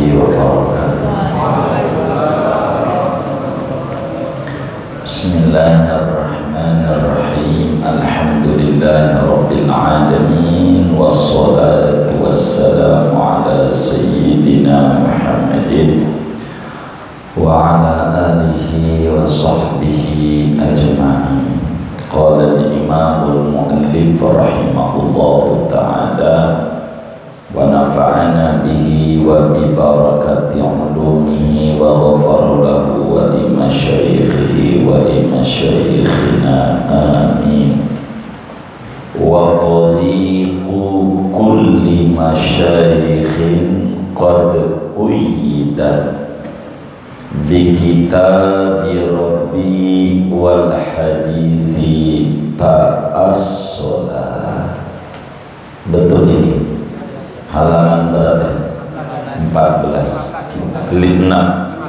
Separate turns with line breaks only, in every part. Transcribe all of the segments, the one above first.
warahmatullahi wabarakatuh. Bismillahirrahmanirrahim. Alhamdulillahi rabbil alamin, wassalatu wassalamu ala sayyidina Muhammadin wa ala alihi wa sahbihi ajma'in. Qala al-imamul mu'allif rahimahullahu ta'ala wa nafa'ana bihi wa bi barakati ulumihi wa ghafara lahu wa li masyaikhihi wa li masyaikhina amin. Wa tariqu kulli masyaikhin qad quyyidat bi kitabi rabbi wal hadithi ta'assola. Betul ini halaman berapa? 14 15.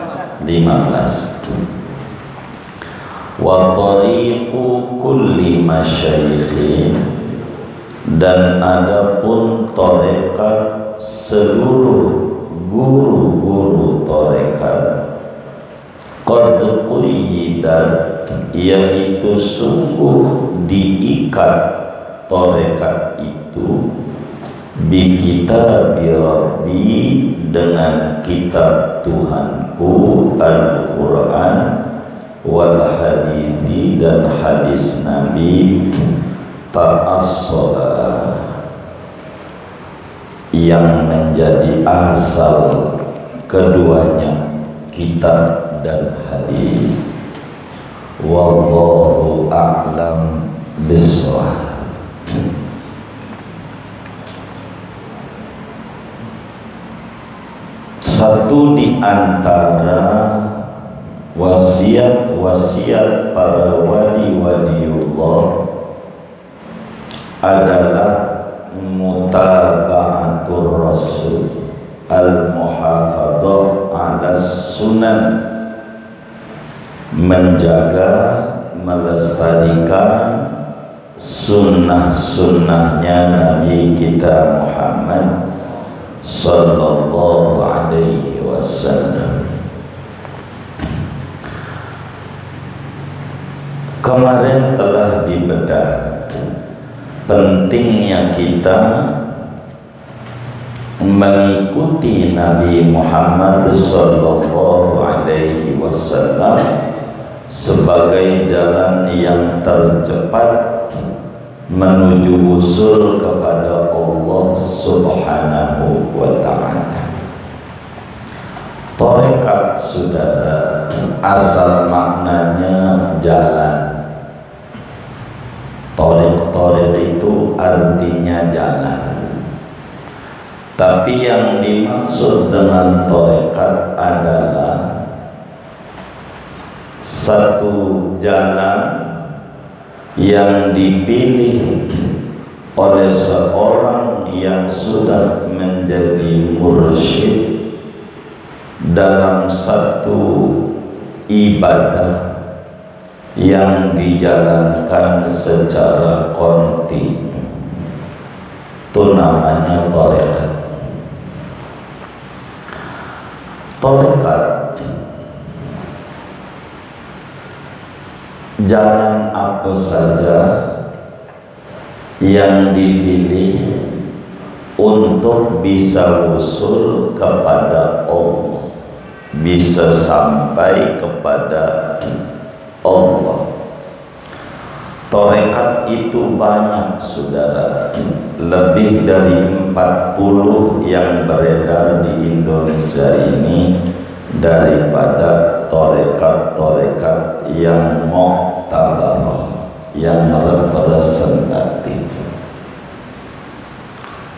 Wa tariqu kulli masyaikhin, dan adapun tarekat seluruh guru-guru tarekat, qad quyyidat, yaitu sungguh diikat tarekat itu bi kitabi rabbi, dengan kitab Tuhanku Al-Quran, wal hadisi, dan hadis Nabi, ta'assola, yang menjadi asal keduanya kitab dan hadis. Wallahu a'lam bishawab. Satu di antara wasiat-wasiat para wali-waliullah adalah mutaba'atur rasul, al-muhafadzah ala sunan, menjaga, melestarikan sunnah-sunnahnya Nabi kita Muhammad sallallahu alaihi wasallam. Kemarin telah dibedah pentingnya kita mengikuti Nabi Muhammad sallallahu alaihi wasallam sebagai jalan yang tercepat menuju usul kepada Allah subhanahu wa ta'ala. Tarekat, saudara, asal maknanya jalan. Tarekat itu artinya jalan. Tapi yang dimaksud dengan tarekat adalah satu jalan yang dipilih oleh seorang yang sudah menjadi mursyid dalam satu ibadah yang dijalankan secara kontinu. Itu namanya tarekat. Tarekat, jalan apa saja yang dipilih untuk bisa usul kepada Allah, bisa sampai kepada Allah. Tarekat itu banyak, saudara, lebih dari 40 yang beredar di Indonesia ini, daripada tarekat-tarekat yang mu'tabarah, yang representatif,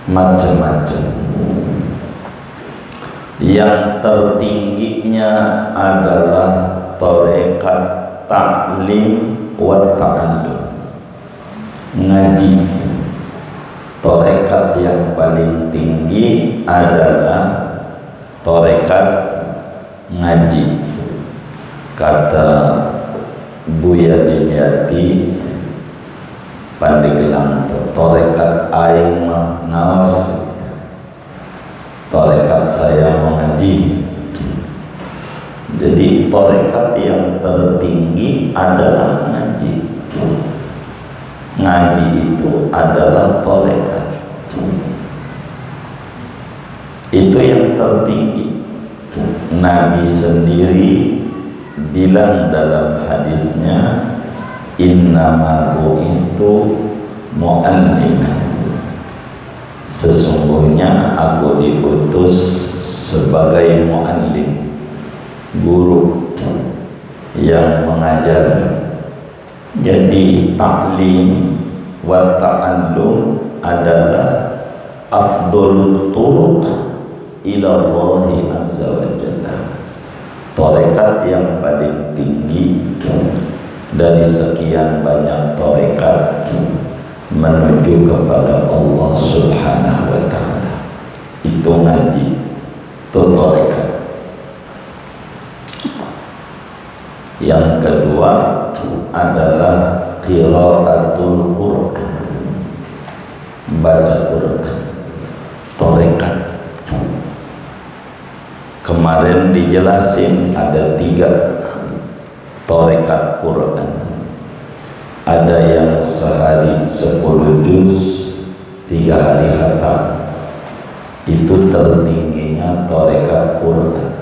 macam-macam. Yang tertingginya adalah tarekat ta'lim wa ta'allum, ngaji. Tarekat yang paling tinggi adalah tarekat ngaji. Kata Buya Dimyati Pandeglang, tarekat aing mah ngawas, tarekat tarekat saya mengaji. Jadi tarekat yang tertinggi adalah ngaji. Ngaji itu adalah tarekat. Itu yang tertinggi. Nabi sendiri bilang dalam hadisnya, innama bu'istu mu'alliman, sesungguhnya aku diutus sebagai mu'allim, guru yang mengajar. Jadi ta'lim wa ta'allum adalah afdhal turuq ila Allah azza wa jalla. Tarekat yang paling tinggi dari sekian banyak tarekat menuju kepada Allah subhanahu wa ta'ala, itu ngaji, itu tarekat. Yang kedua adalah qiraatul Quran, baca Quran, tarekat. Kemarin dijelasin ada 3 tarekat Quran. Ada yang sehari 10 juz, 3 hari khatam. Itu tertingginya tarekat Quran.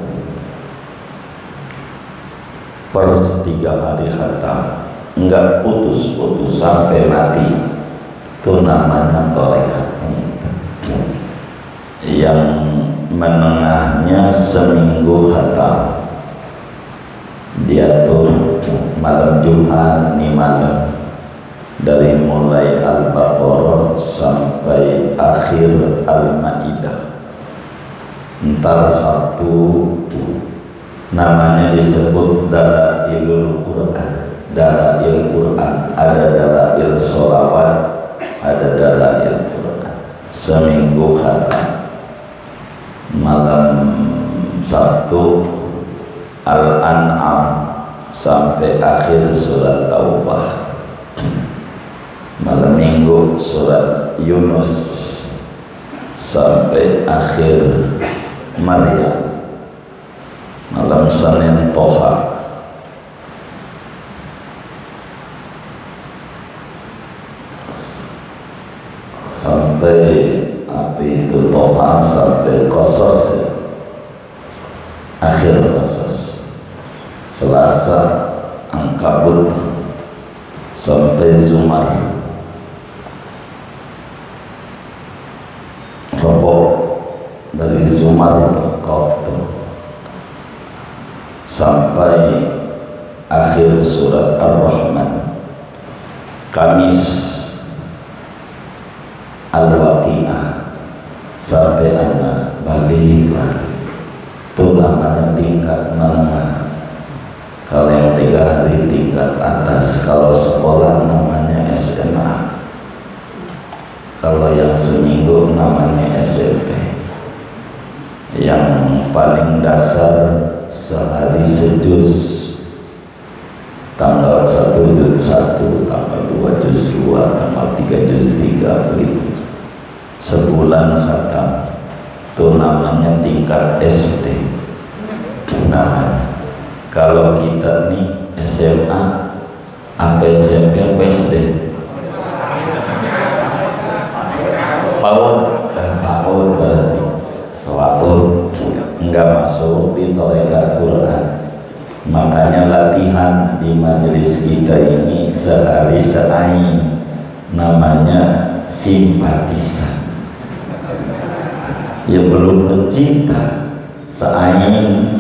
Per 3 hari khatam, enggak putus-putus sampai mati. Itu namanya tarekat. Yang menengahnya seminggu khatam, diatur malam Jumat nih malam, dari mulai Al-Baqarah sampai akhir Al-Maidah. Ntar Sabtu namanya disebut Dalailul Quran. Dalail Quran, ada Dalail Sholawat, ada Dalail Quran. Seminggu khatam. Malam Sabtu Al-An'am sampai akhir surat Taubah. Malam Minggu surat Yunus sampai akhir Maryam. Malam Senin Toha. Sampai api itu Toha sampai Qasas, akhir Qasas. Selasa Ankabut sampai Zumar. Rabu dari Zumar ke Qaf sampai akhir surat Ar-Rahman. Kamis Al-Waqi'ah sampai An-Nas. Balik lagi. Itu namanya tingkat menengah. Kalau yang 3 hari tingkat atas. Kalau sekolah namanya SMA. Kalau yang seminggu namanya SMP. Yang paling dasar sehari sejuz, tanggal 1 juz 1, tanggal 2 juz 2, tanggal 3 juz 3, begitu. Sebulan khatam. Itu namanya tingkat SD namanya. Kalau kita nih SMA sampai SMP apa SD? PAUD enggak masuk di tarekat Quran. Makanya latihan di majelis kita ini sehari seain, namanya simpatisan. Ya belum pencinta, seain.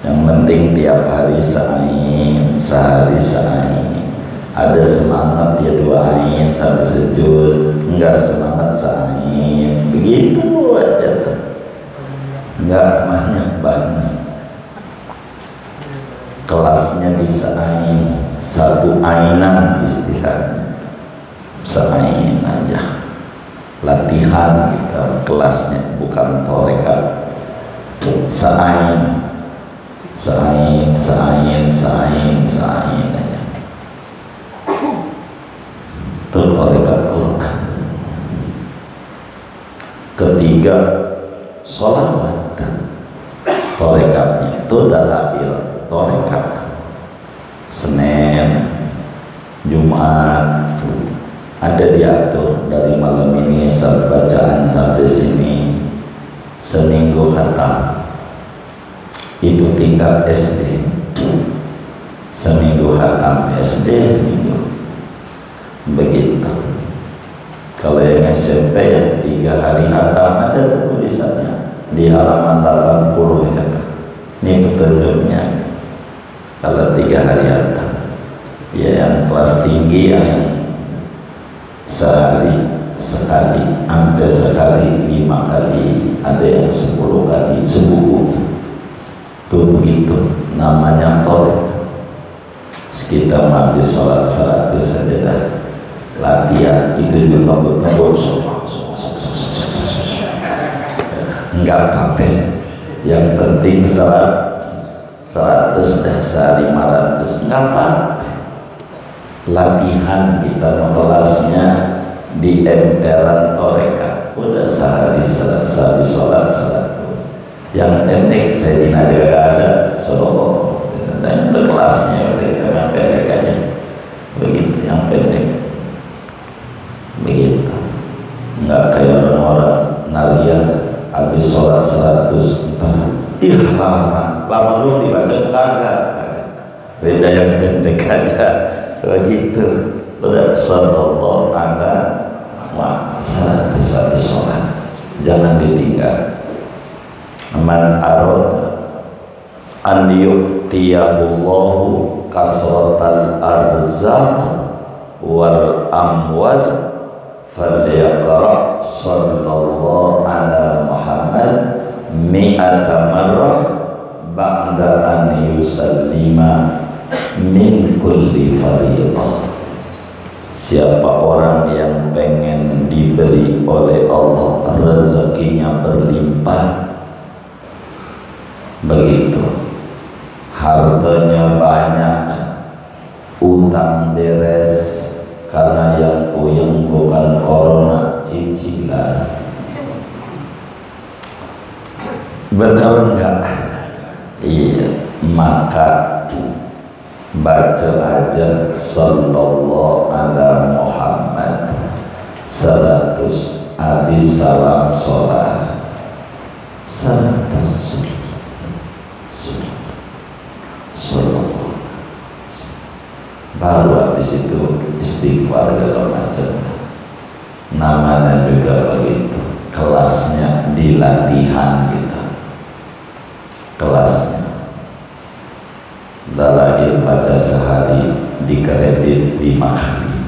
Yang penting tiap hari seain, sehari seain. Ada semangat ya 2 ain sampai sejuz, enggak semangat seain. Begitu aja tuh. Enggak banyak. Kelasnya di seain, 1 ainan istilahnya. Seain aja. Latihan kita, kelasnya bukan tarekat. Seain aja. Itu tarekat Quran. Ketiga sholawat. Torekatnya itu dalail torekat. Senin, Jumat ada diatur dari malam ini bacaan sampai sini, seminggu khatam. Itu tingkat SD, seminggu khatam SD, seminggu begitu. Kalau yang SMP yang 3 hari khatam ada tulisannya di halaman 80 ya. Ini petunjuknya. Kalau 3 hari khatam, ya yang kelas tinggi yang sehari sekali, hampir sekali 5 kali, ada yang 10 kali sebuku. Tuh begitu namanya torek. Kita habis sholat 100 saja dah latihan itu juga ngebut enggak apa-apa, yang penting 100 dah sehari 500 enggak apa-apa. Latihan kita kelasnya di emperan toreka udah sehari sholat 100. Yang pendek saya juga ada solo dan kelasnya yang pendek aja begitu, yang pendek begitu, nggak kayak orang-orang naria habis sholat 100 lama dulu dibaca kagak, beda yang pendek aja begitu. Udah sallallahu ala wa 100 habis sholat, jangan ditinggal. Man arada an yu'tiyahullahu kasratal arzaq wal amwal falyaqra sallallahu ala Muhammad mi'ata marrah ba'da an yusallima min kulli fariidah. Siapa orang yang pengen diberi oleh Allah rezekinya berlimpah, begitu hartanya banyak, utang beres, karena yang puyeng bukan corona, cicilan. Benar enggak? Iya, maka baca aja sallallahu ala Muhammad 100 habis salam sholat 100 baru habis itu istighfar segala macam. Namanya juga begitu, kelasnya di latihan kita, kelasnya dalail baca sehari dikredit 5 kali,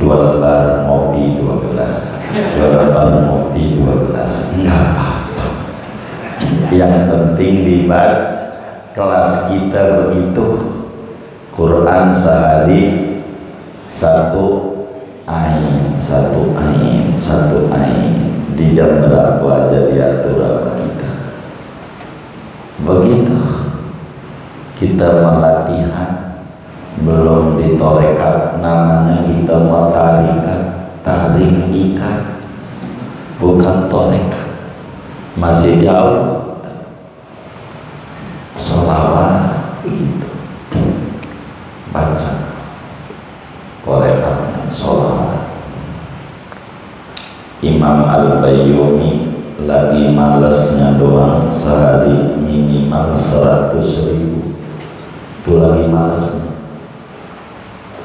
2 lembar ngopi 12, 2 lembar ngopi 12, enggak apa-apa, yang penting dibaca. Kelas kita begitu, Quran sehari 1 ain di jam berapa aja diatur sama kita. Begitu kita melatihan, belum ditorekat, namanya kita mau tarik ikat, bukan torekat, masih jauh. Sholawat begitu, baca torekatnya sholawat. Imam Al-Bayyumi lagi malesnya doang sehari minimal 100.000, itu lagi males.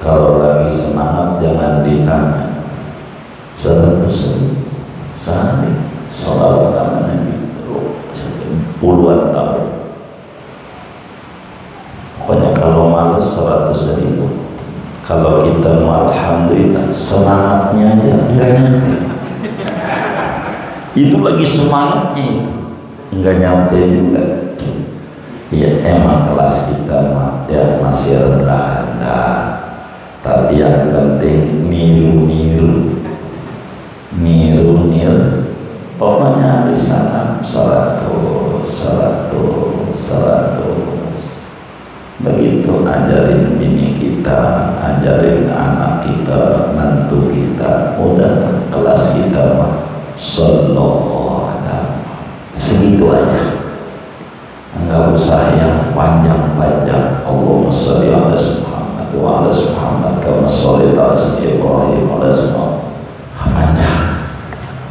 Kalau lagi semangat jangan ditanya, 100.000 sehari sholawat namanya gitu, puluhan tahun. Pokoknya kalau males 100.000. Kalau kita mau alhamdulillah semangatnya aja enggak nyampe. Itu lagi semangatnya enggak nyampe juga. Ya emang kelas kita ya masih rendah, tapi yang penting niru. Pokoknya habis salam 100. Begitu ajarin bini kita, ajarin anak kita, mantu kita, udah kelas kita mah sallallahu alaihi wasallam. usah yang panjang-panjang. Allahumma sholli ala Muhammad wa ala Muhammad kama shallaita ala Ibrahim wa ala panjang.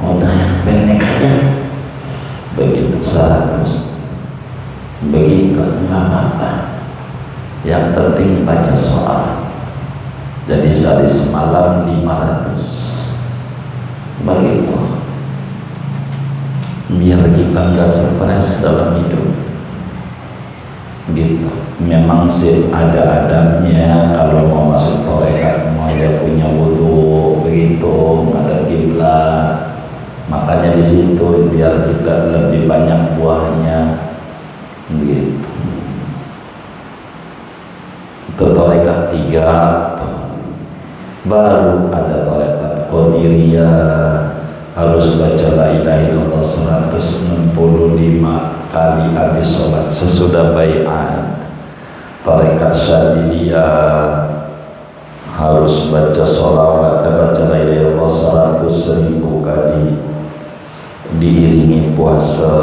Udah yang pendek aja. Begitu 100. Begitu enggak apa-apa. Yang penting baca sholawat. Jadi sehari semalam 500. Begitu. Biar kita nggak stres dalam hidup. Gitu. Memang sih ada adabnya kalau mau masuk tarekat, mau ya punya wudu begitu, ada kiblat. Makanya di situ biar kita lebih banyak buahnya. Gitu. Itu tarekat 3. Baru ada tarekat Qadiriyah, harus baca la ilaha illallah 165 kali habis sholat sesudah baiat. Tarekat Syadiliyah harus baca sholawat, baca la ilaha illallah 100.000 kali diiringi puasa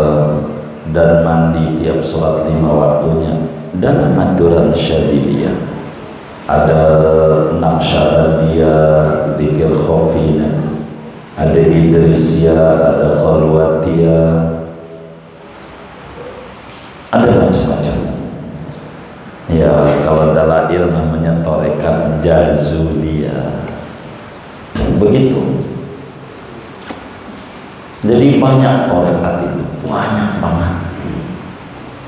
dan mandi tiap sholat 5 waktunya. Dalam aturan Syadiliyah ada Naqsyabandiyah, zikir khafina, ada Idrisiyah, ada Khalwatiyah, ada macam-macam. Ya, kalau dalail namanya tarekat Jazuliyah. Begitu. Jadi banyak tarekat itu, banyak banget.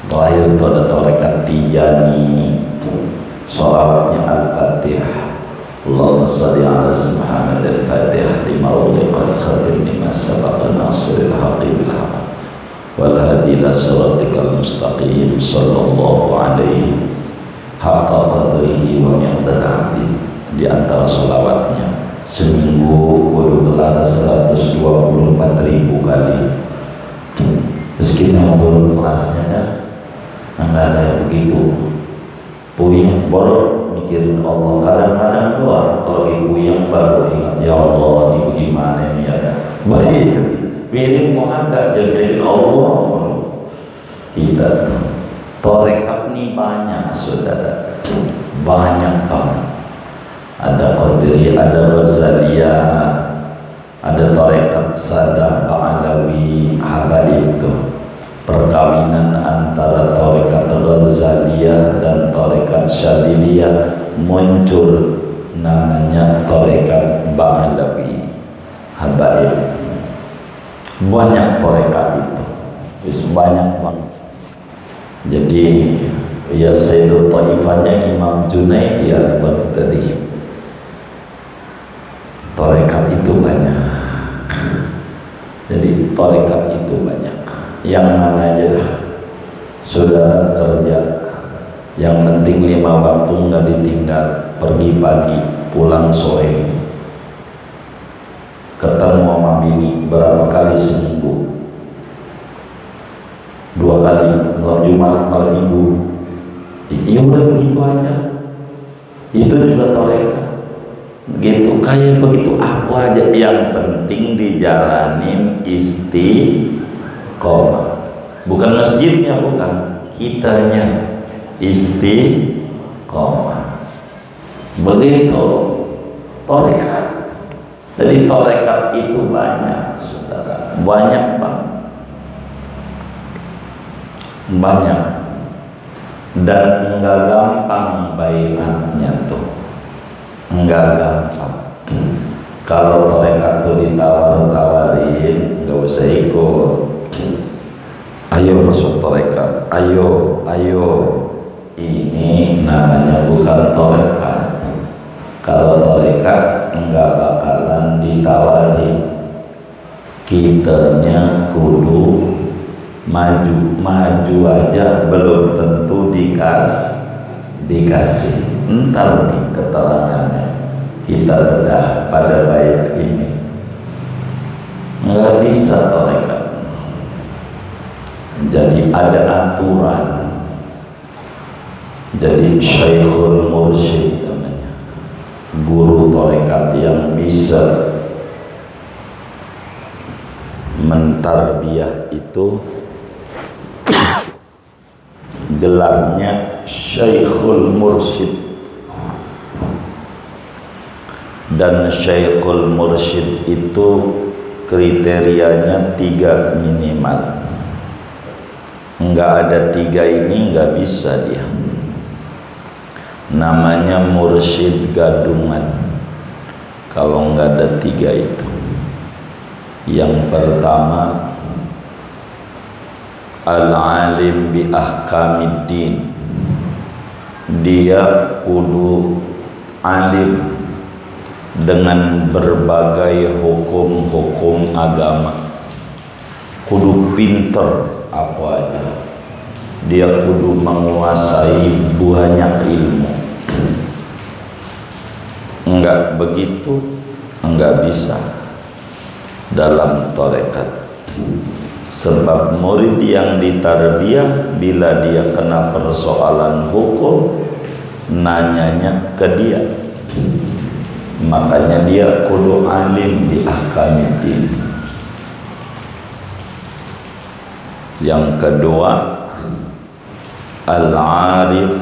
Terakhir itu ada tarekat Tijani, sholawatnya Al-Fatihah. Allahumma sholli ala Muhammad al-Fatihah lima ughliqa al-khatim lima sabaqa nasiril haqqi bil haqq wal hadi ila siratikal mustaqim sallallahu alaihi haqqa qadrihi wa miqdarihi. Di antara sholawatnya seminggu kudu gelar 124.000 kali. Terus kita ngobrol kelasnya kan enggak ada yang begitu. Puyeng baru mikirin Allah. Kadang-kadang doang kalau lagi puyeng baru ingat, ya Allah ini bagaimana ini ya. Begitu. Piring mau angkat jagain Allah. Kita tarekat ini banyak saudara, banyak banget. Ada Qadiriyah, ada Ghazaliyah, ada tarekat Sadah Ba'alawi, Habaib itu. Perkawinan antara tarekat Ghazaliyah dan tarekat Syadiliyah muncul namanya tarekat Ba'alawi, Habaib. Banyak tarekat itu, banyak banget. Jadi ya Sayyidul Taifahnya Imam Junaidi al-Baghdadi. Tarekat itu banyak. Jadi tarekat itu banyak. Yang mana aja dah saudara kerja, yang penting 5 waktu nggak ditinggal, pergi pagi pulang sore, ketemu sama bini berapa kali seminggu, 2 kali malam Jumat malam Minggu. Ya udah begitu aja, itu juga tarekat gitu. Kayak begitu apa aja, yang penting dijalanin istiqomah. Bukan masjidnya, bukan, kitanya istiqomah. Begitu tarekat. Jadi tarekat itu banyak saudara, banyak banget, banyak. Dan enggak gampang baiatnya tuh, enggak gampang. Kalau tarekat tuh ditawar-tawarin enggak usah ikut. Ayo masuk tarekat, ayo, ayo. Ini namanya bukan tarekat. Kalau tarekat enggak bakalan ditawarin, kitanya kudu maju aja belum tentu dikasih. Entar nih keterangannya kita bedah pada bait ini. Nggak bisa tarekat. Jadi ada aturan. Jadi Syekhul Mursyid namanya, guru tarekat yang bisa mentarbiyah itu gelarnya Syekhul Mursyid. Dan Syekhul Mursyid itu kriterianya 3 minimal. Enggak ada 3 ini enggak bisa dia. Namanya mursyid gadungan kalau enggak ada 3 itu. Yang pertama, al-alim bi ahkamiddin. Dia kudu alim dengan berbagai hukum-hukum agama, kudu pinter apa aja, dia kudu menguasai banyak ilmu. Enggak begitu enggak bisa dalam tarekat. Sebab murid yang ditarbiyah bila dia kena persoalan hukum nanyanya ke dia, makanya dia kudu alim di ahkamiddin. Yang kedua, al-arif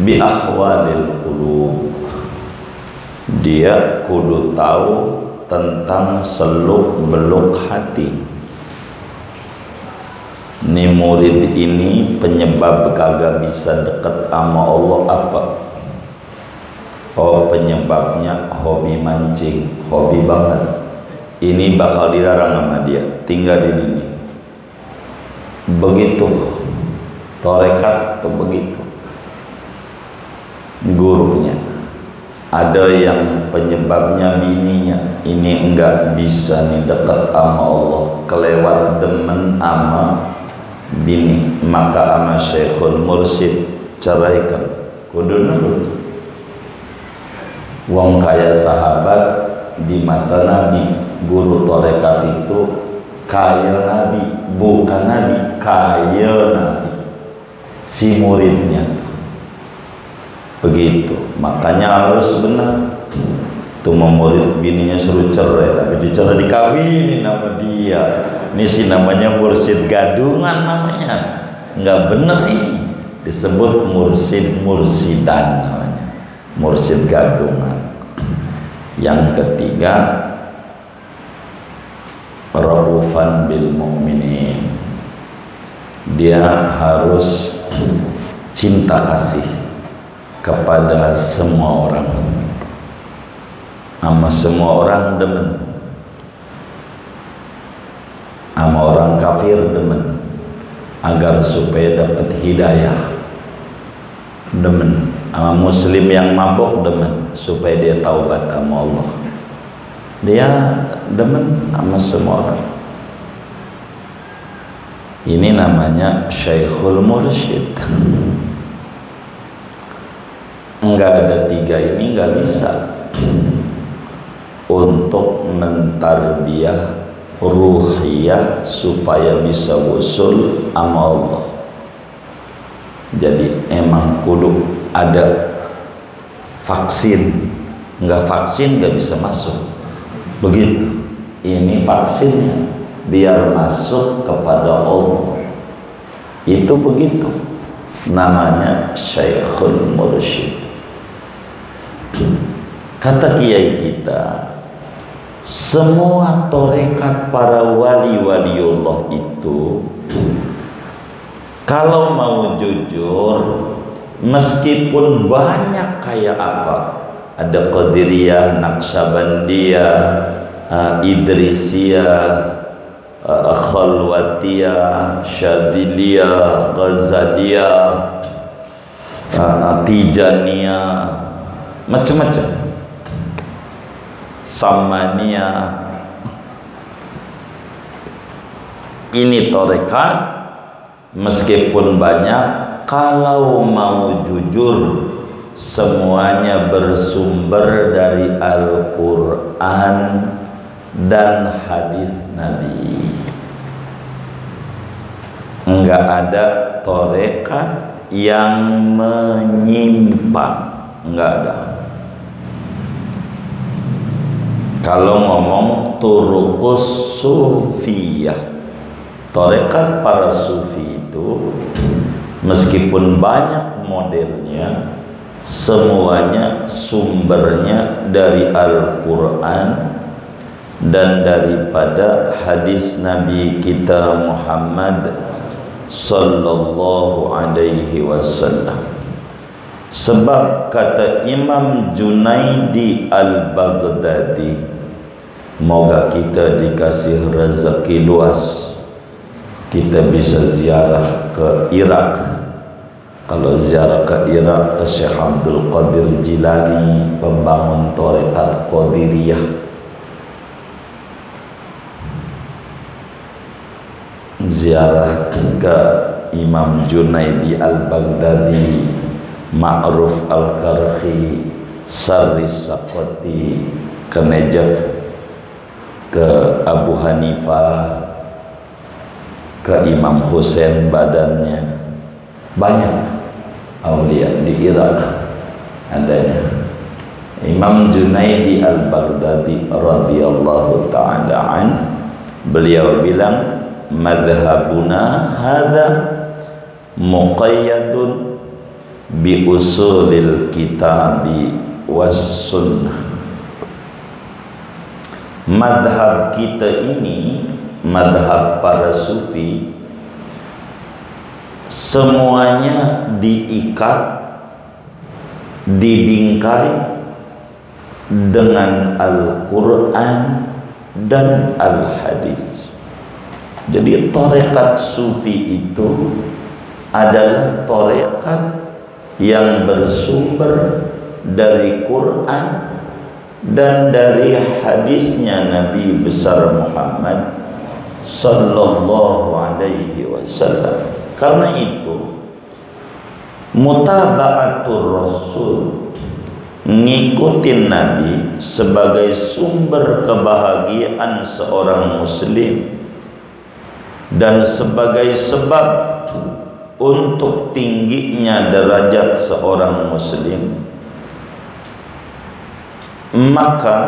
bi ahwalil qulub. Dia kudu tahu tentang seluk-beluk hati. Nih murid ini penyebab kagak bisa deket sama Allah apa? Oh, penyebabnya hobi mancing, hobi banget. Ini bakal dilarang sama dia, tinggal di sini. Begitu tarekat tuh begitu. Gurunya ada yang penyebabnya bininya, ini enggak bisa nih dekat sama Allah, kelewat demen sama bini, maka sama Syekhul Mursyid ceraikan. Kudu nurut. Wong kaya sahabat di mata Nabi, guru tarekat itu kaya Nabi, bukan Nabi, kaya Nabi si muridnya. Begitu, makanya harus benar. Tuh murid bininya suruh cerai, tapi dicerai dikawinin sama dia. Ini sih namanya mursyid gadungan namanya. Enggak benar ini. Disebut mursyid-mursidan namanya. Mursyid gadungan. Yang ketiga, raufan bil mu'minin. Dia harus cinta kasih kepada semua orang. Sama semua orang demen, sama orang kafir demen, agar supaya dapat hidayah. Demen sama muslim yang mabuk demen, supaya dia taubat sama Allah. Dia demen sama semua orang. Ini namanya Syekhul Mursyid. Enggak ada 3 ini enggak bisa untuk mentarbiyah ruhiyah supaya bisa wusul sama Allah. Jadi emang kudu ada vaksin. Enggak vaksin enggak bisa masuk. Begitu. Ini vaksinnya biar masuk kepada Allah. Itu begitu. Namanya Syekhul Mursyid. Kata kiai kita, semua tarekat para wali-waliullah itu kalau mau jujur, meskipun banyak kayak apa, ada Qadiriyah, Naqsabandiyah, Idrisiyah, Khalwatiyah, Syadiliyah, Ghazaliyah, Tijaniyah, macam-macam, Samaniyah. Ini tarekat meskipun banyak, kalau mau jujur semuanya bersumber dari Al-Quran dan hadis Nabi. Enggak ada tarekat yang menyimpang, enggak ada. Kalau ngomong turuqus sufiyah, tarekat para sufi itu meskipun banyak modelnya, semuanya sumbernya dari Al-Quran dan daripada hadis Nabi kita Muhammad sallallahu alaihi wasallam. Sebab kata Imam Junaidi Al-Baghdadi, moga kita dikasih rezeki luas, kita bisa ziarah ke Irak. Kalau ziarah ke Irak, ke Syekh Abdul Qadir Jilani, pembangun Tarekat Qadiriyah, ziarah ke Imam Junaidi Al-Baghdadi, Ma'ruf Al-Karhi, Saris Saqati, ke Najaf, ke Abu Hanifah, ke Imam Husain badannya. Banyak aulia di Irak adanya. Imam Junaidi Al-Baghdadi radhiyallahu ta'ala an, beliau bilang, madhabuna hadha muqayyadun bi usulil kitabi was sunnah. Madhab kita ini, madhab para sufi, semuanya diikat, dibingkai dengan Al-Quran dan Al-Hadis. Jadi tarekat sufi itu adalah tarekat yang bersumber dari Quran dan dari hadisnya Nabi besar Muhammad sallallahu alaihi wasallam. Karena itu mutaba'atur Rasul, ngikutin Nabi sebagai sumber kebahagiaan seorang muslim dan sebagai sebab untuk tingginya derajat seorang muslim. Maka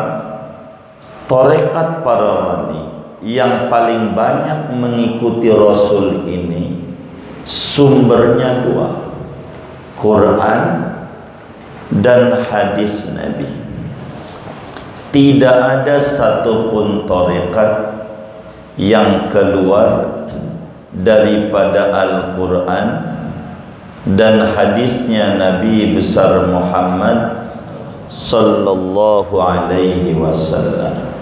tarekat para wali yang paling banyak mengikuti Rasul ini sumbernya dua, Quran dan hadis Nabi. Tidak ada satupun tarekat yang keluar daripada Al-Quran dan hadisnya Nabi besar Muhammad sallallahu alaihi wasallam.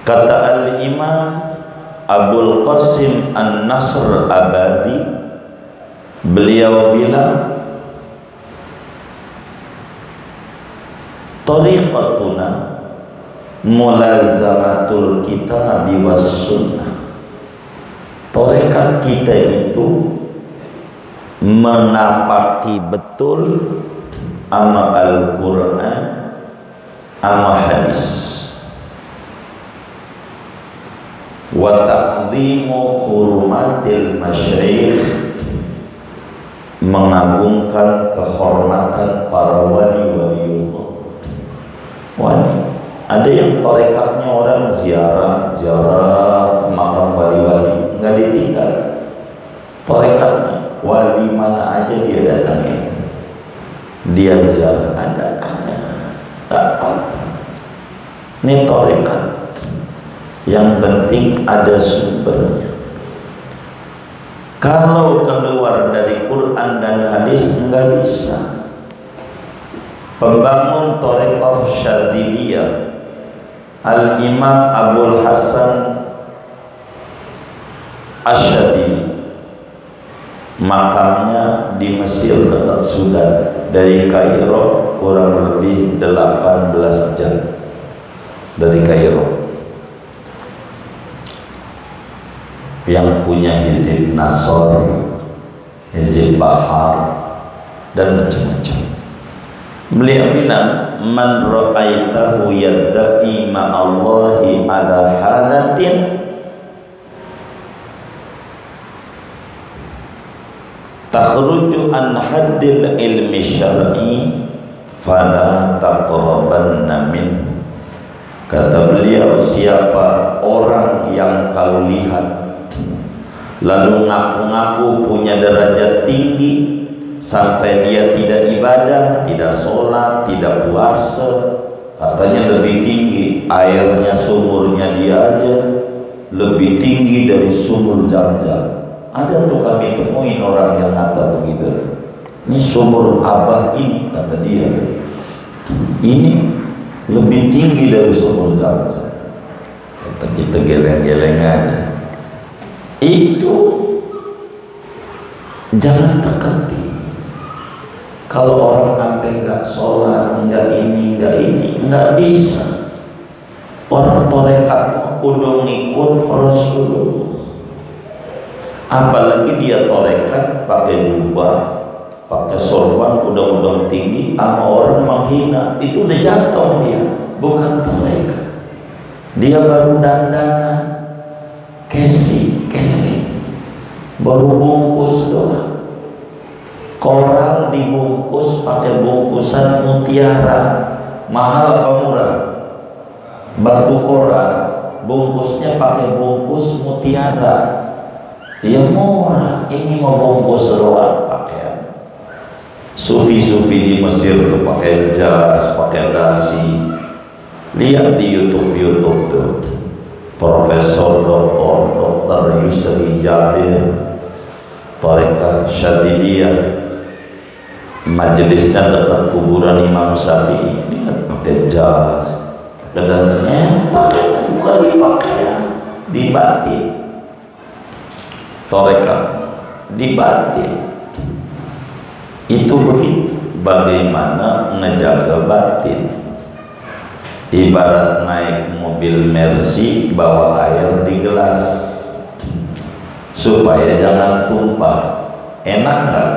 Kata Al-Imam Abul Qasim An-Nasr Abadi, beliau bilang, tariqatuna mulazamatul kitabi was sunnah. Tarekat kita itu menapaki betul ama Al-Quran, ama hadis. Wa ta'zimu hurumatil masyayikh, mengagungkan kehormatan para wali-waliullah. Wali, ada yang tarekatnya orang ziarah ke makam wali-wali, nggak ditinggal tarekatnya. Wali mana aja dia datangin, dia ziarah, ada tak apa. Ini tarekat yang penting ada sumbernya. Kalau keluar dari Quran dan hadis nggak bisa. Pembangun tarekat Syadziliyah Al-Imam Abul Hasan Asy-Syadzili, makamnya di Mesir dekat Sudan. Dari Kairo kurang lebih 18 jam dari Kairo. Yang punya Hizib Nasr, Hizib Bahar, dan macam-macam. Beliau bilang, man ra'aitahu yadda'i ma'allahi ala halatin takhruju an haddil ilmi syar'i fala taqrabanna min. Kata beliau, siapa orang yang kau lihat lalu ngaku-ngaku punya derajat tinggi sampai dia tidak ibadah, tidak sholat, tidak puasa, katanya lebih tinggi airnya, sumurnya dia aja lebih tinggi dari sumur Zam-Zam. Ada tuh kami temuin orang yang kata begitu, ini sumur Abah ini, kata dia, ini lebih tinggi dari sumur Zam-Zam. Kata kita geleng-geleng aja. Itu jangan dekati. Kalau orang sampai nggak sholat, nggak ini, nggak bisa. Orang torekat kudu ngikut Rasulullah. Apalagi dia torekat pakai jubah, pakai sorban, udang-udang tinggi, sama orang menghina, itu udah jatuh dia, bukan torekat. Dia baru dandanan, kesi, baru bungkus doang. Koral dibungkus pakai bungkusan mutiara, mahal apa murah? Batu koral bungkusnya pakai bungkus mutiara, ya murah. Ini mau bungkus doang pakaian. Sufi-sufi di Mesir tuh pakai jas, pakai dasi. Lihat di YouTube tuh, Profesor Dr. Yusri Jabir, Tarekat Syadiliyah, majelisnya dekat kuburan Imam Syafi'i. Lihat pakai jas, dasnya pakai, bukan dipakai, dibatin. Tarekat dibatin. Itu begitu. Bagaimana ngejaga batin? Ibarat naik mobil Mercy, bawa air di gelas supaya jangan tumpah. Enak nggak?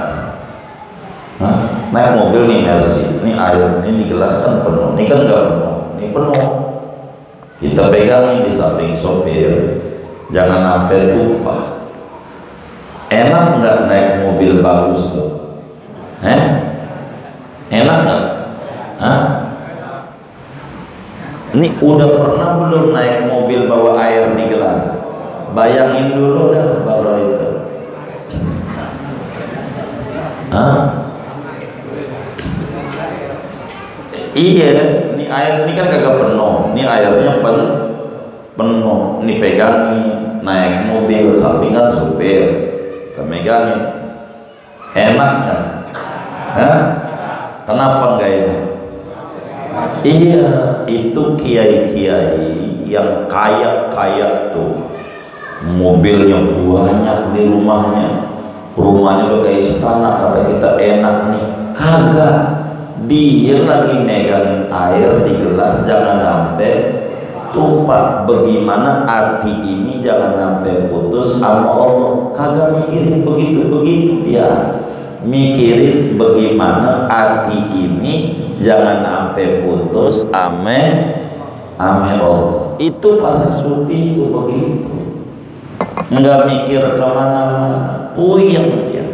Naik mobil nih Mercy, ini air ini di gelas kan penuh, ini kan nggak penuh, ini penuh. Kita pegangin di samping sopir, jangan sampai tumpah. Enak nggak naik mobil bagus tuh? Enak nggak? Ini udah pernah belum naik mobil bawa air di gelas? Bayangin dulu dah baru itu. Iya, ini air ini kan kagak penuh. Ini airnya penuh. Ini pegangin, naik mobil, sampingan supir, kita megangin. Enak nggak? Kenapa enggak enak? Iya, itu kiai-kiai yang kaya tuh, mobilnya banyak di rumahnya udah kayak istana, kata kita enak nih. Kagak, dia lagi megangin air di gelas, jangan sampai tumpah. Bagaimana arti ini jangan sampai putus sama Allah? Kagak mikirin begitu dia, mikirin bagaimana arti ini jangan sampai putus ame Allah. Itu para sufi itu begitu, nggak mikir kemana-mana, puyeng dia.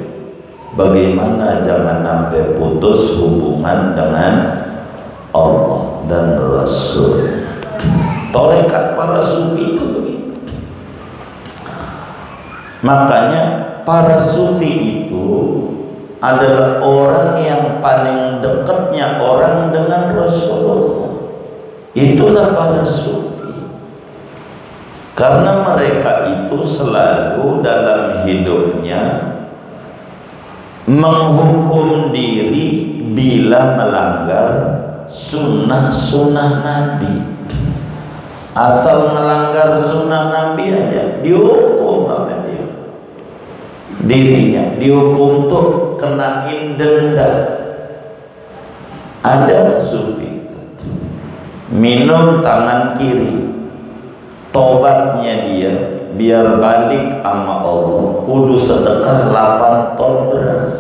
Bagaimana jangan sampai putus hubungan dengan Allah dan Rasul. Tarekat para sufi itu begitu. Makanya para sufi itu adalah orang yang paling dekatnya orang dengan Rasulullah. Itulah para sufi. Karena mereka itu selalu dalam hidupnya menghukum diri bila melanggar sunnah-sunnah Nabi. Asal melanggar sunnah Nabi aja dihukum sama dia. Dirinya dihukum tuh kenain denda. Ada sufi minum tangan kiri, tobatnya dia biar balik sama Allah kudu sedekah 8 ton beras.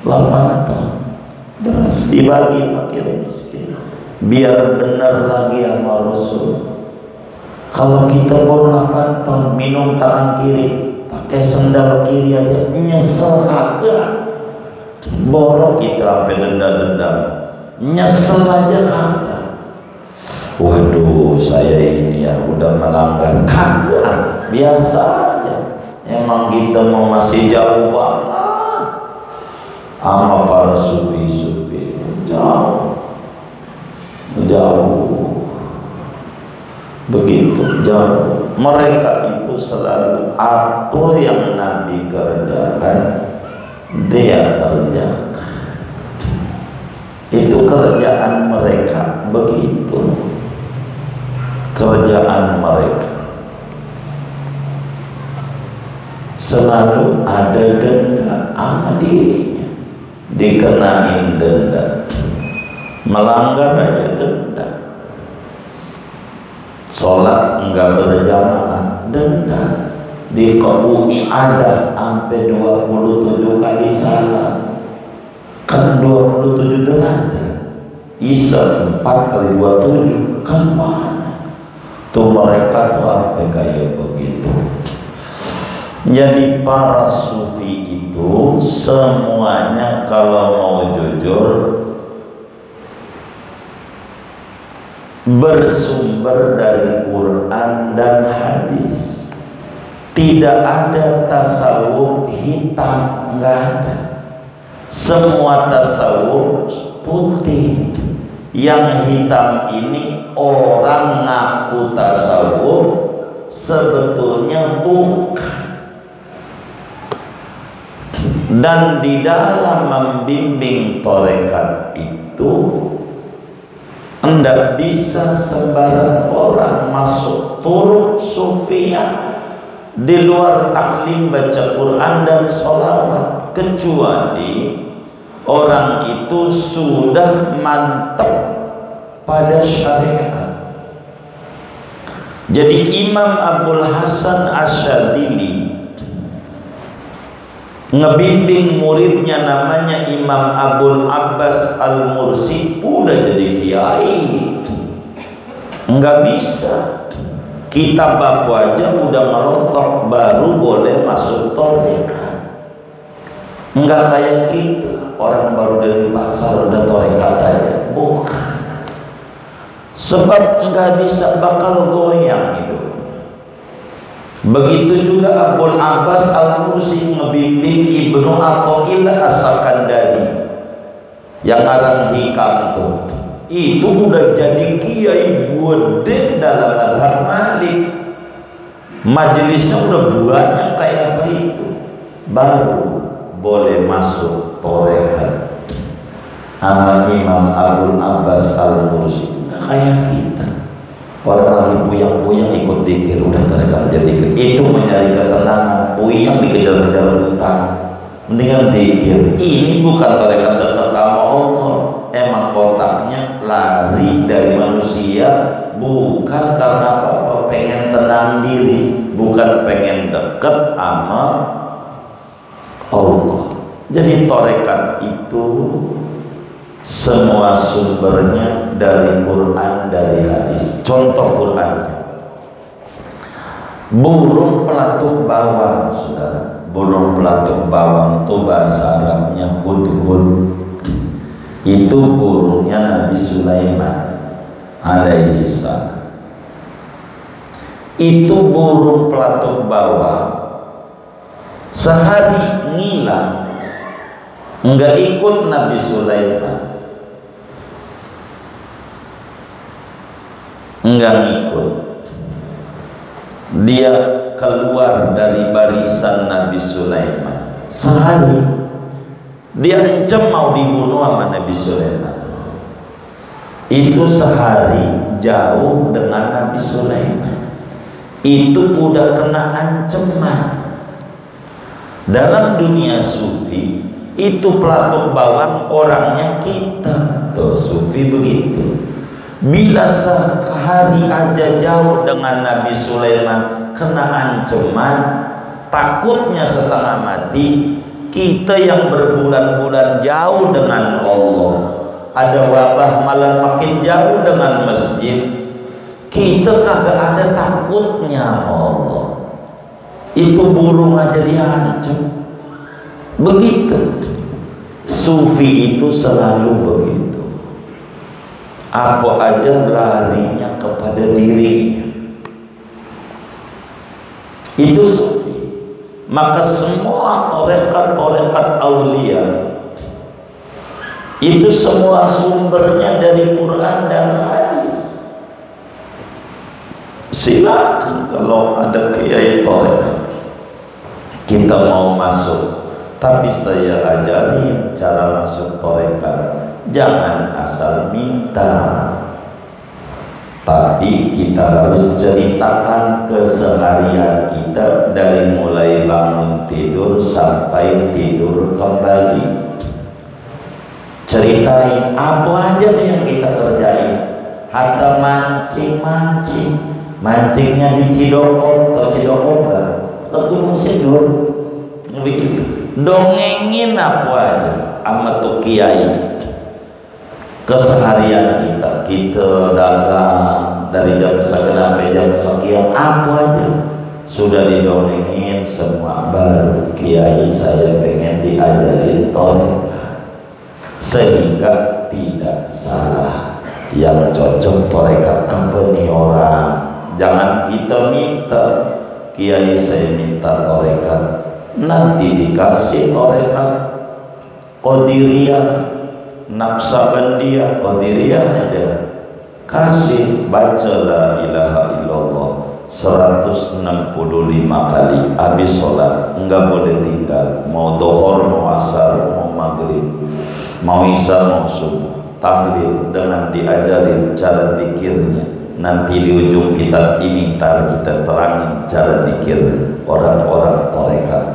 8 ton beras dibagi fakir miskin biar benar lagi sama Rasul. Kalau kita baru 8 ton minum tangan kiri, pakai sendal kiri aja nyesel kagak. Borok kita sampai denda-dendam, nyesel aja kagak. Waduh, saya ini ya udah melanggar, kagak, biasa. Emang kita mau masih jauh banget sama para sufi-sufi, jauh begitu jauh. Mereka itu selalu apa yang Nabi kerjakan dia kerjakan. Itu kerjaan mereka, begitu kerjaan mereka. Selalu ada denda sama dirinya, dikenain denda, melanggar aja denda. Sholat enggak berjamaah, denda. Di KUI ada sampai 27 kali salah, kan 27 derajat. Isya 4 kali 27 kan mana? Tuh mereka tuh sampai kayak begitu. Jadi para sufi itu semuanya kalau mau jujur bersumber dari Quran dan hadis. Tidak ada tasawuf hitam, nggak ada. Semua tasawuf putih. Yang hitam ini orang ngaku tasawuf, sebetulnya bukan. Dan di dalam membimbing tarekat itu hendak bisa sembarang orang masuk turuk sufiyah di luar taklim baca Quran dan sholawat, kecuali orang itu sudah mantap pada syariat. Jadi Imam Abul Hasan Asyadili ngebimbing muridnya namanya Imam Abul Abbas Al-Mursi, udah jadi kiai. Enggak bisa, kitab bapu aja udah ngerontok baru boleh masuk tarekat. Enggak kayak kita, orang baru dari pasar udah tarekat aja, bukan. Sebab enggak bisa, bakal goyang hidup. Begitu juga Abul Abbas Al-Mursi ngebimbing Ibnu Athaillah As-Sakandari yang ngarang Hikam tuh. Itu udah jadi kiai gede dalam mazhab Malik. Majelisnya udah banyak kayak apa itu, baru boleh masuk tarekat sama Imam Abul Abbas Al-Mursi. Nggak kayak kita. Orang lagi puyang-puyang ikut dikir, udah tarekat aja dikir. Itu mencari ketenangan, puyang dikejar-kejar hutang, mendingan dikir. Ini bukan tarekat dekat sama Allah. Emang otaknya lari dari manusia, bukan karena apa-apa, pengen tenang diri, bukan pengen deket sama Allah. Jadi tarekat itu semua sumbernya dari Quran, dari hadis. Contoh Qurannya, burung pelatuk bawang, saudara. Burung pelatuk bawang itu bahasa Arabnya hudhud. Itu burungnya Nabi Sulaiman alaihi salam. Itu burung pelatuk bawang sehari ngilang, enggak ikut Nabi Sulaiman, enggak ngikut. Dia keluar dari barisan Nabi Sulaiman. Sehari dia ancam mau dibunuh sama Nabi Sulaiman. Itu sehari jauh dengan Nabi Sulaiman. Itu udah kena ancaman. Dalam dunia sufi itu pelatuk bawang orangnya kita. Tuh sufi begitu. Bila sehari aja jauh dengan Nabi Sulaiman kena ancaman, takutnya setengah mati. Kita yang berbulan-bulan jauh dengan Allah, ada wabah malah makin jauh dengan masjid, kita kagak ada takutnya Allah. Itu burung aja diancam. Begitu sufi itu selalu begitu, apa aja larinya kepada dirinya. Itu sufi. Maka semua torekat aulia itu semua sumbernya dari Quran dan hadis. Silakan kalau ada kiai torekat kita mau masuk, tapi saya ajarin cara masuk torekat. Jangan asal minta, tapi kita harus ceritakan keseharian kita dari mulai bangun tidur sampai tidur kembali. Ceritain apa aja yang kita kerjain. Hatta mancingnya di Cidokong, atau Cidokong enggak? Ke Gunung Sindur, begitu. Dongengin apa aja sama tuh kiai. Keseharian kita dagang dari jam sekian sampai jam sekian, apa aja sudah didongengin semua. Baru kiai saya pengen diajarin torekat, sehingga tidak salah. Yang cocok torekat apa nih orang. Jangan kita minta, kiai saya minta torekat, nanti dikasih torekat Qadiriyah, Naqsabandiyah, Qadiriyah aja kasih. Baca la ilaha illallah 165 kali habis sholat, enggak boleh tinggal. Mau dohor, mau asar, mau maghrib, mau isya, mau subuh. Tahlil dengan diajarin cara zikirnya. Nanti di ujung kitab ini ntar kita terangin cara zikir orang-orang torekat.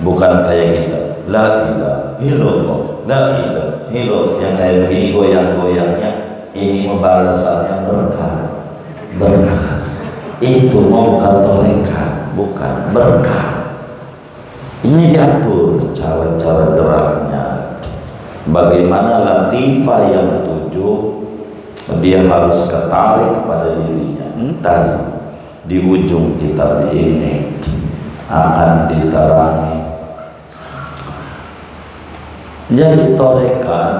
Bukan kayak kita la ilaha illallah, la ilaha illallah yang kayak begini goyang-goyangnya. Ini membalasannya berkah. Itu mau bukan torekat, bukan berkah. Ini diatur cara-cara geraknya. Bagaimana latifah yang 7, dia harus ketarik pada dirinya. Entar di ujung kitab ini akan diterangi. Jadi torekat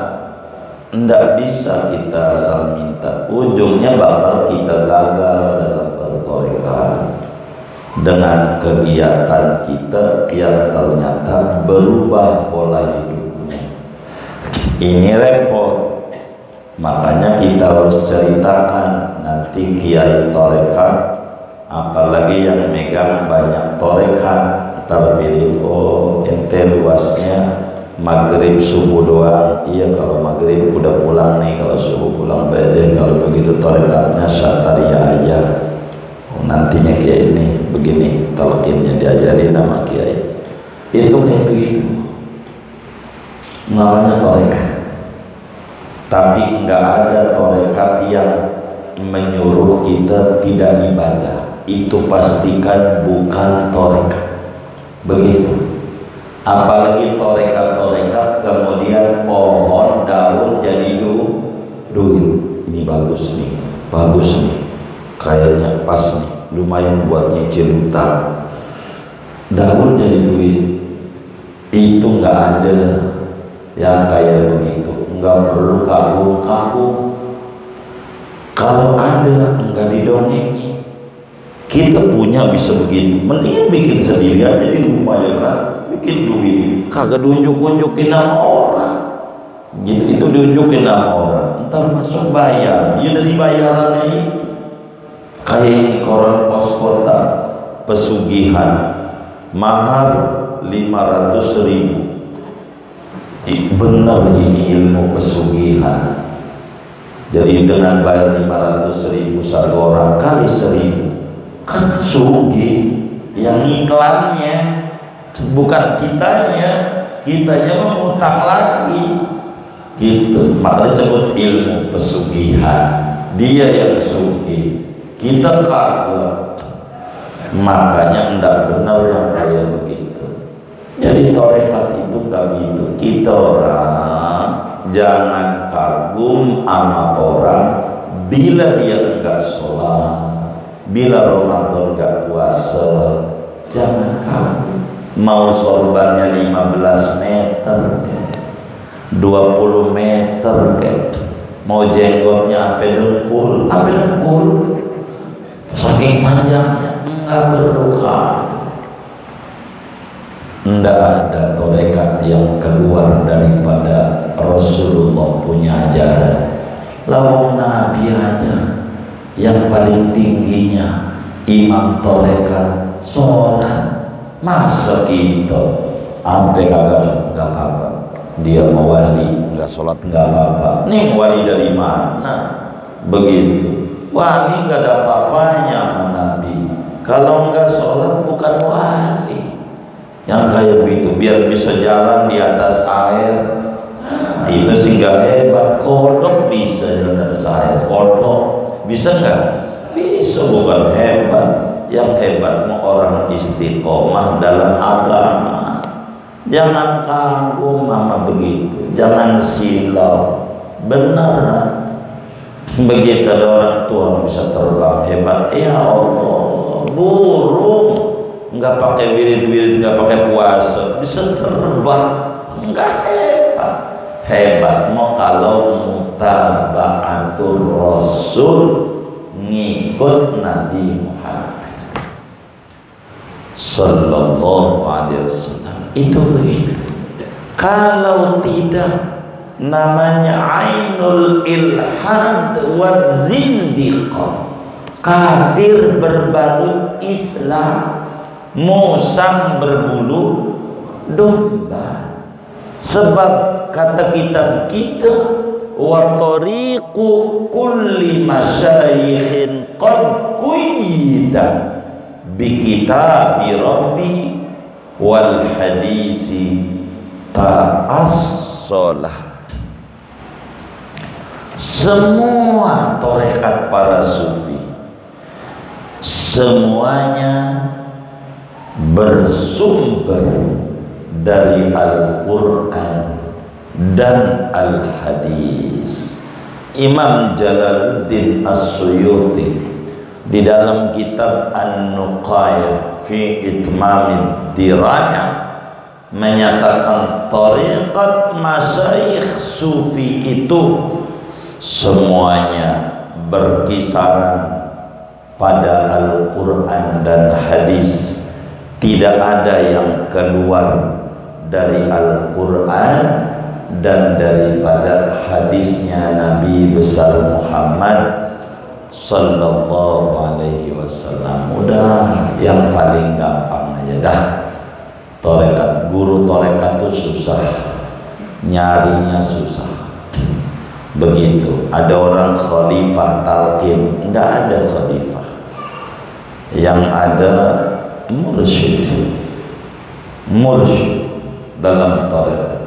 tidak bisa kita asal minta, ujungnya bakal kita gagal dalam bertorekat dengan kegiatan kita yang ternyata berubah pola hidupnya. Ini repot. Makanya kita harus ceritakan nanti kiai torekat, apalagi yang megang banyak torekat, terpilih. Oh, ente luasnya maghrib subuh doang. Iya, kalau maghrib udah pulang nih, kalau subuh pulang beda. Kalau begitu torekatnya syataria aja. Oh, nantinya kiai ini begini, talqinnya diajarin nama kiai. Itu kayak begitu namanya torekat. Tapi enggak ada torekat yang menyuruh kita tidak ibadah. Itu pastikan bukan torekat. Begitu. Apalagi torekat-torekat kemudian pohon daun jadi duit. Ini bagus nih, kayaknya pas nih, lumayan buat nyicil utang. Daun jadi duit. Itu nggak ada yang kayak begitu. Nggak perlu kagum-kagum. Kalau ada nggak didongengi. Kita punya bisa begitu, mendingan bikin sendiri aja di rumah ya kan. Bikin duit, kagak diunjuk-unjukin nama orang. Gitu, itu diunjukin nama orang, entar masuk bayar. Ya dari bayarannya itu. Kayak ini koran pos kota, pesugihan, mahar 500.000. Benar ini ilmu pesugihan. Jadi dengan bayar 500.000 satu orang kali 1.000, kan sugih. Yang iklannya bukan kitanya mengutang lagi gitu. Maka disebut ilmu pesugihan. Dia yang sugih, kita kagak. Makanya enggak benar yang kayak begitu. Jadi torekat itu enggak gitu. Kita orang jangan kagum sama orang bila dia enggak sholat, bila Ramadan enggak puasa. Jangan kagum. Mau sorbannya 15 meter, 20 meter, mau jenggotnya sampai dengkul, saking panjangnya, enggak perlu kagum. Tidak ada tarekat yang keluar daripada Rasulullah punya ajaran. Lawang Nabi aja yang paling tingginya imam tarekat sholat, masa kita sampai kagak apa-apa dia mau wali nggak sholat nggak apa-apa. Nih wali dari mana? Begitu. Wali nggak ada apa-apanya sama Nabi. Kalau nggak sholat bukan wali. Yang kayak begitu biar bisa jalan di atas air, nah, itu sih nggak hebat. Kodok bisa jalan di atas air, kodok bisa nggak? Bisa, bukan hebat. Yang hebat mau orang istiqomah dalam agama. Jangan kagum mama begitu, jangan silau, benar. Begitu ada orang tua bisa terbang hebat, ya Allah, burung nggak pakai wirid-wirid, nggak pakai puasa bisa terbang, nggak hebat. Hebat mau kalau mutaba'atul Rasul, ngikut Nabi Muhammad sallallahu alaihi wasallam. Itu begitu. Kalau tidak, namanya ainul ilhad wa zindiqah, kafir berbalut Islam, musang berbulu domba. Sebab kata kitab kita, wa tariqu kulli masyayikhin qad quyida bi kitabi rabbi wal hadisi ta'assalah. Semua tarekat para sufi semuanya bersumber dari Al-Quran dan Al-Hadis. Imam Jalaluddin As-Suyuti di dalam kitab An-Nuqayah fi Itmamin Dirayah menyatakan tariqat masyayikh sufi itu semuanya berkisaran pada Al-Quran dan Hadis. Tidak ada yang keluar dari Al-Quran dan daripada hadisnya Nabi besar Muhammad sallallahu alaihi wasallam. Udah, yang paling gampang aja dah. Tarekat, guru tarekat itu susah, nyarinya susah. Begitu. Ada orang khalifah talqin, tidak ada khalifah. Yang ada mursyid dalam tarekat.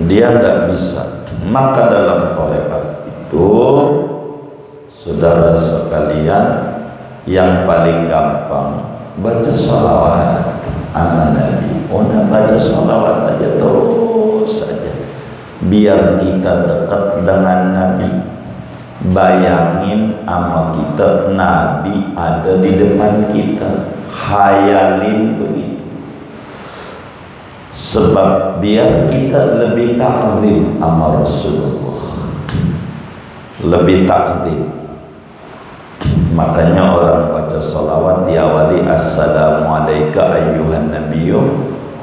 Dia tidak bisa. Maka dalam tarekat itu, saudara sekalian, yang paling gampang baca sholawat ala Nabi. Udah baca sholawat aja terus saja, biar kita dekat dengan Nabi. Bayangin sama kita Nabi ada di depan kita, khayalin begitu. Sebab biar kita lebih ta'zim sama Rasulullah, lebih ta'zim. Makanya orang baca salawat diawali assalamualaikum ayyuhan nabiyyu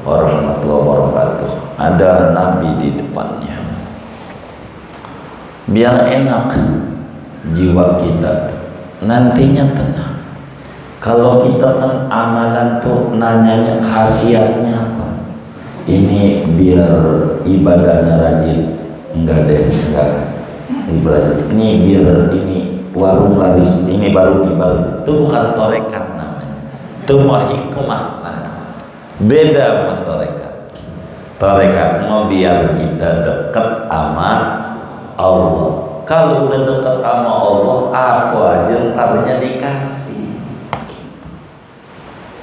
wa rahmatullahi wa barakatuh. Ada Nabi di depannya, biar enak jiwa kita, nantinya tenang. Kalau kita kan amalan tuh nanyanya khasiatnya apa? Ini biar ibadahnya rajin, enggak deh, enggak ibadah. Ini biar ini warung laris, ini baru. Itu bukan tarekat namanya, itu mah hikmah. Beda sama tarekat. Tarekat mau biar kita dekat sama Allah. Kalau udah dekat sama Allah, apa aja ntarnya dikasih.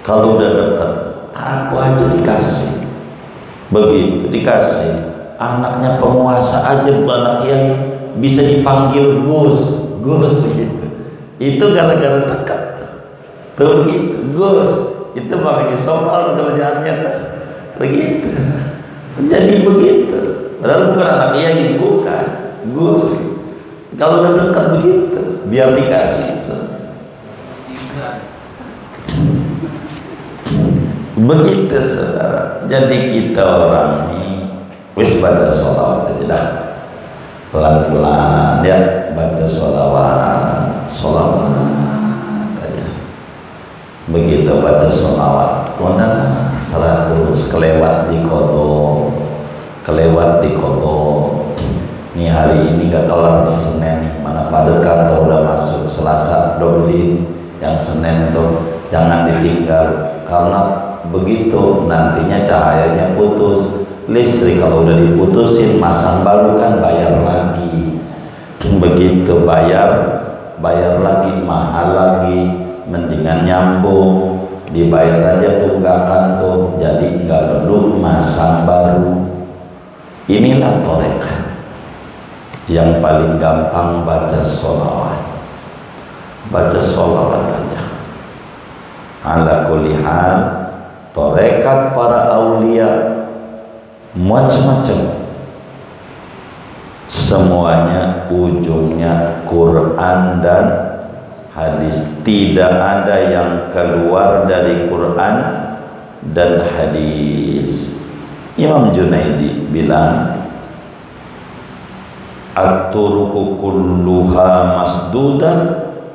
Kalau udah dekat, apa aja dikasih. Begitu dikasih. Anaknya penguasa aja, bukan anak kiai, bisa dipanggil Gus gitu. Itu gara-gara dekat. Tuh gitu, Gus. Itu makanya soal kerjaannya begitu. Jadi begitu. Padahal bukan anak kiai, bukan Gus. Kalau udah dekat begitu, biar dikasih. Begitu saudara. Jadi kita orang ini wis baca sholawat aja dah, pelan-pelan ya, baca sholawat aja. Begitu baca sholawat, udah 100 kelewat di kodok. Nih hari ini gak kelar nih Senin nih, mana padat kantor udah masuk. Selasa dobelin, yang Senin tuh jangan ditinggal, karena begitu nantinya cahayanya putus. Listrik kalau udah diputusin, masang baru kan bayar lagi. Begitu bayar lagi, mahal lagi. Mendingan nyambung, dibayar aja tunggakan tuh, jadi nggak perlu masang baru. Inilah torekat yang paling gampang, baca sholawat aja. Ala kulli hal, torekat para aulia macam-macam, semuanya ujungnya Quran dan hadis. Tidak ada yang keluar dari Quran dan hadis. Imam Junaidi bilang, at-turuqu kulluha masdudah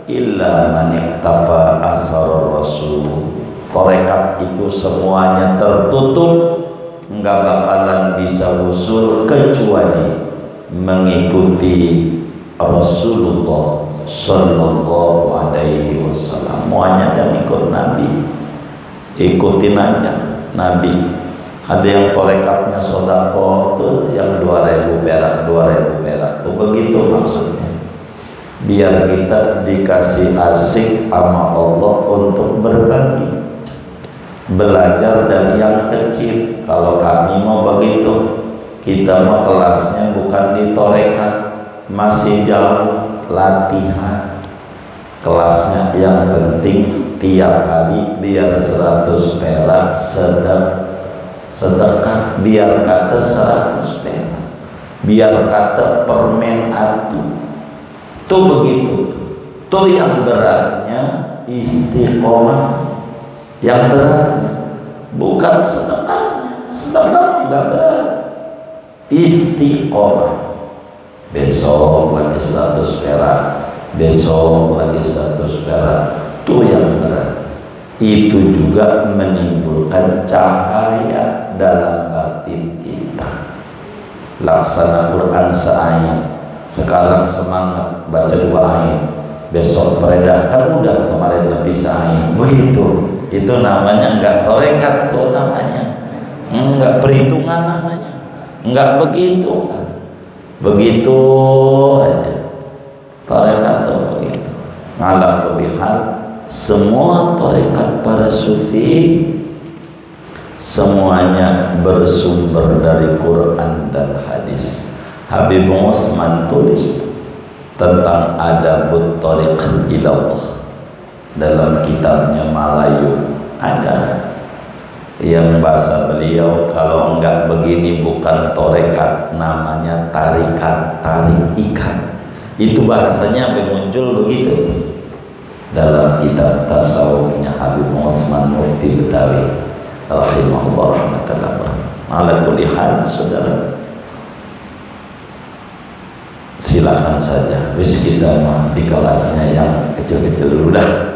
illa man iktafa asar rasul. Tarekat itu semuanya tertutup, nggak bakalan bisa usul kecuali mengikuti Rasulullah Sallallahu Alaihi Wasallam. Semuanya dan ikut Nabi, ikutin aja Nabi. Ada yang torekatnya sodako tuh yang 2.000 perak tuh, begitu maksudnya. Biar kita dikasih asik sama Allah untuk berbagi, belajar dari yang kecil. Kalau kami mau begitu, kita mau kelasnya bukan di torekat, masih jauh, latihan kelasnya. Yang penting tiap hari biar 100 perak sedekah, biar kata 100 perak, biar kata permen atu tuh, begitu tuh. Yang beratnya istiqomah, yang beratnya bukan sedekahnya. Sedekah enggak berat, istiqomah. Besok lagi 100 perak, besok lagi 100 perak, itu yang berat. Itu juga menimbulkan cahaya dalam batin kita. Laksana Quran seayat, sekarang semangat baca 2 ayat, besok peredah, kan udah kemarin lebih seayat. Begitu, itu namanya enggak torekat tuh, namanya enggak perhitungan, namanya enggak begitu kan. Begitu aja tarekat tuh begitu. Ala kulli hal, semua tarekat para sufi semuanya bersumber dari Quran dan hadis. Habib Utsman tulis tentang adabut tariq ilallah dalam kitabnya Malayu. Ada yang bahasa beliau, kalau enggak begini bukan torekat, namanya tarikat, tarik ikan. Itu bahasanya muncul begitu dalam kitab tasawufnya Habib Utsman Mufti Betawi rahimahullah rahmatullah. Ala kulli hal saudara, silakan saja. Wis kita mah di kelasnya yang kecil-kecil dulu dah.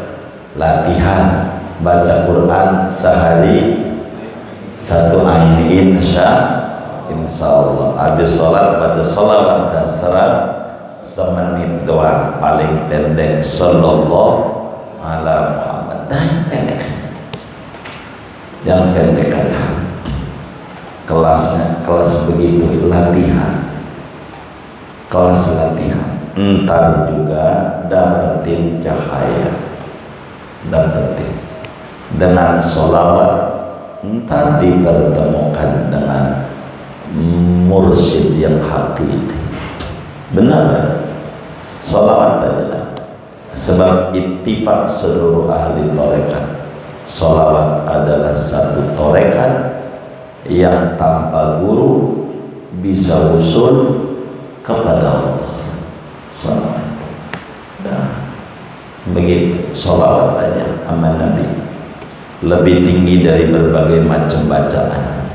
Latihan baca Quran sehari 1 ayat, insyaallah. Habis sholat baca sholawat dasar semenit doang, paling pendek, sallallahu ala Muhammad. Yang pendek aja. Kelasnya kelas begitu, latihan, kelas latihan. Entar juga dapetin cahaya, dapetin dengan sholawat. Entar dipertemukan dengan mursyid yang hakiki. Benar, sholawat aja. Sebab ittifaq seluruh ahli tarekat, sholawat adalah satu tarekat yang tanpa guru bisa usul kepada Allah. Sholawat. Nah, begitu, sholawat aja sama Nabi. lebih tinggi dari berbagai macam bacaan.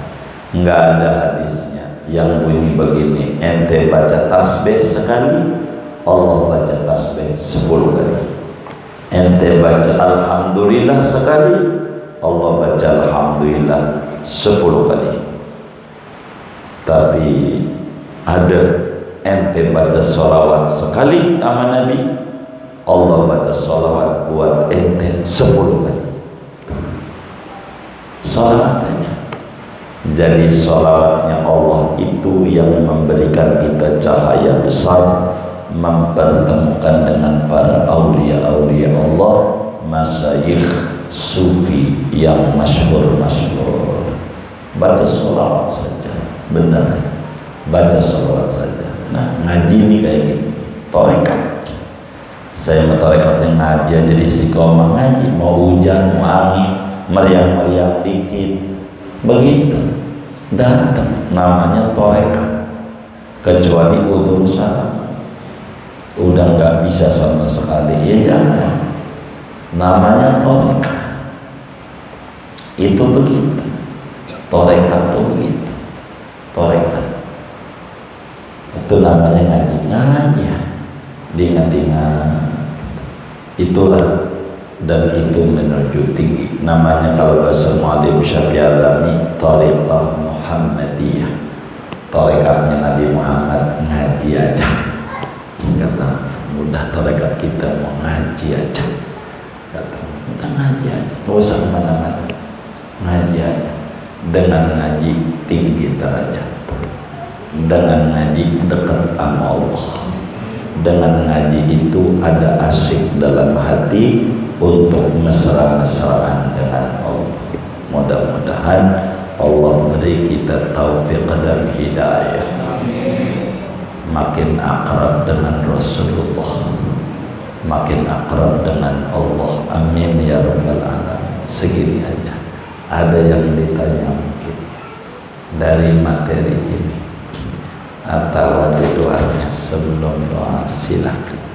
Nggak ada hadisnya yang bunyi begini, ente baca tasbih sekali, Allah baca tasbih 10 kali. Ente baca alhamdulillah sekali, Allah baca alhamdulillah 10 kali. Tapi ada ente baca sholawat sekali sama Nabi, Allah baca sholawat buat ente 10 kali. Sholawatnya. Jadi sholawatnya Allah itu yang memberikan kita cahaya besar, mempertemukan dengan para aulia-aulia Allah, masyayikh sufi yang masyhur. Baca sholawat saja, benar. Baca sholawat saja. Nah, ngaji ini kayak gini, tarekat. Saya mau tarekat yang ngaji aja di istiqomah ngaji, mau hujan, mau angin, meriang-meriang dikit, begitu datang, namanya tarekat. Kecuali udur salam, udah nggak bisa sama sekali, ya jangan. Namanya tarekat. Itu begitu. Tarekat itu begitu. Tarekat. Itu namanya ngaji, diingat-ingat. Itulah, dan itu menuju tinggi. Namanya kalau bahasa Mu'alim Syafi'i Azami, Tariqah Muhammadiyah. Tarekatnya Nabi Muhammad, ngaji aja. Kata, mudah tarekat kita mau ngaji aja. Kata, udah ngaji aja, gak usah kemana-mana, ngaji aja. Dengan ngaji tinggi derajat, dengan ngaji dekat sama Allah, dengan ngaji itu ada asyik dalam hati untuk mesra-mesraan dengan Allah. Mudah-mudahan Allah beri kita taufik dan hidayah, makin akrab dengan Rasulullah, makin akrab dengan Allah. Amin ya rabbal alamin. Segini aja. Ada yang ditanya mungkin dari materi ini atau di luarnya? Sebelum doa silakan.